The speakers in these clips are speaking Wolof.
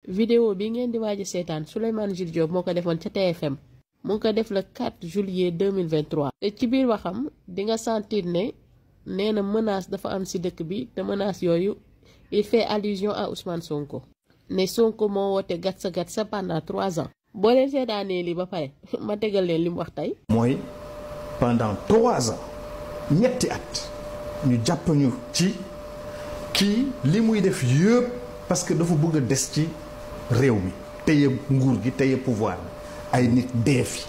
vidéo bi ngeen di waaj a seetaan Souleymane Jules Diop moo ko defoon ca TFM mu ngi ko def le 4 juillet 2023 te ci biir waxam di nga sentir ne nee na menace dafa am si dëkk bi te menace yooyu il fait allusion à Ousmane Sonko ne Sonko moo woote gatsa gatsa pendant 3 ans boo leen seetaanee lii ba pare ma tegal leen li mu wax tey. mooy pendant 3 ans ñetti at ñu jàpp ñu ci kii li muy def yëpp parce que dafa bëgg a des ci réew mi téye nguur gi téye pouvoir bi ay nit dee fi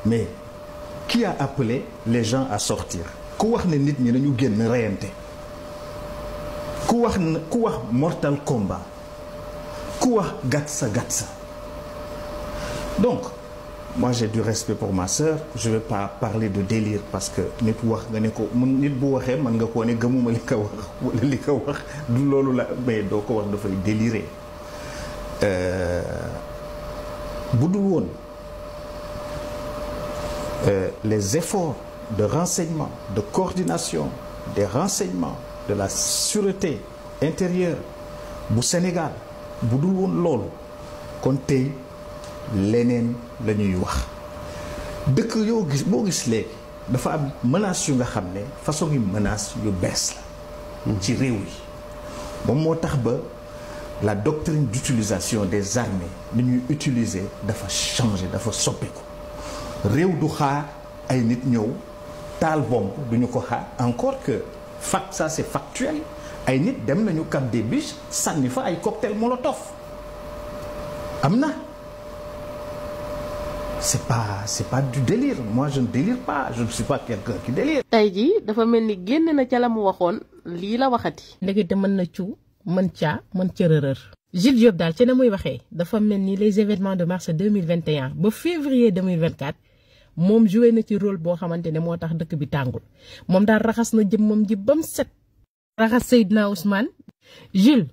mais qui a appelé les gens à sortir ku wax ne nit ñi nañu génn reyante ku wax mortal combat ku wax gatsa gatsa donc moi j'ai du respect pour ma sœur je vais pas parler de délire parce que nit wax nga ne ko nit bu waxee man nga koo ne gëmuma li ko wax wala li ko wax du loolu la mais doo ko wax dafay délirer bu dul woon les efforts de renseignement de coordination des renseignements de la sûreté intérieure bu Sénégal bu dul woon loolu kon tey leneen la ñuy wax dëkk yoo gis boo gis léegi dafa am menace yu nga xam ne façon yu menace yu bees la ci réew yi moom moo tax ba la doctrine d'utilisation des armées ni ñuy utiliser dafa changer dafa soppiku réew du xaar ay nit ñëw taal bombe duñu ko xaar encore que ça c'est factuel ay nit dem nañu Cap des Biches sànni fa ay cocktail molotov am na c'est pas du délire moi je ne délire pas je ne suis pas quelqu'un qui délire. tey jii dafa mel ni génn na ca la mu waxoon lii la waxati. ndekete mën na cu mën caa mën cërërër. Jules Diop daal ci na muy waxee dafa mel ni les événements de mars 2021 ba février 2024 moom joué na ci rôle boo xamante ne moo tax dëkk bi tàngul moom daal raxas na jëmmam ji bam set. raxas Seydina Ousmane. Jules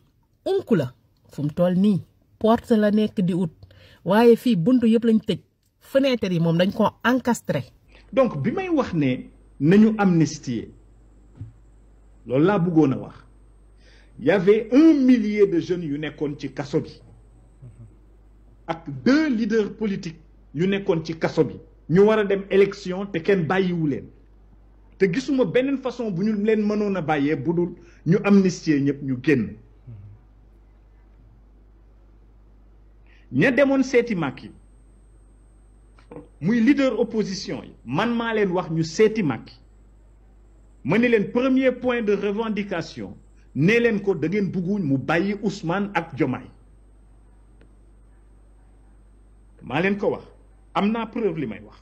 unku la fu mu toll nii porte la nekk di ut waaye fii buntu yëpp lañ tëj. fenêtre yi moom dañ ko encastré. donc bi may wax ne nañu amnistier loolu laa bëggoon a wax y avait 1 millier de jeunes yu nekkoon ci kaso bi ak 2 leaders politiques yu nekkoon ci kaso bi ñu war a dem élection te kenn bàyyiwu leen te gisuma beneen façon bu ñu leen mënoon a bàyyee bu dul ñu amnistier ñëpp ñu génn ña demoon seeti Macky muy leader opposition yi man maa leen wax ñu seeti Macky ma ne leen premier point de revendication nee leen ko da ngeen bëgguñ mu bàyyi Ousmane ak Diomaye maa leen ko wax am naa preuve li may wax.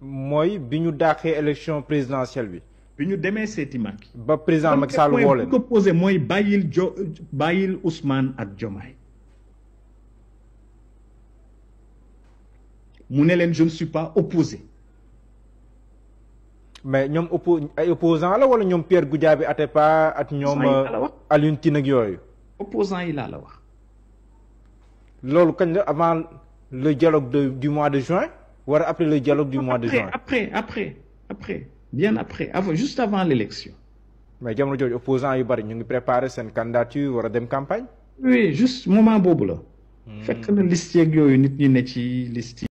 mooy bi ñu dàqee élection présidentielle bi. bi ñu demee seeti Macky. ba président Macky Sall woo leen ko posé mooy bàyyil Ousmane ak Diomaye. mu ne leen je ne suis pas opposé. mais ñoom ay opposants la wala ñoom Pierre Goudiaby Atepa ak ñoom Alioune Tine ak yooyu. opposants yi laa la wax. loolu kañ la avant le dialogue du mois de juin wala après le dialogue du mois de juin. après bien après juste avant l'élection. mais jamono jooju opposants yu bari ñu ngi préparer seen candidature war a dem campagne. oui juste moment boobu la. fekk na liste yeeg yooyu nit ñi ne ci liste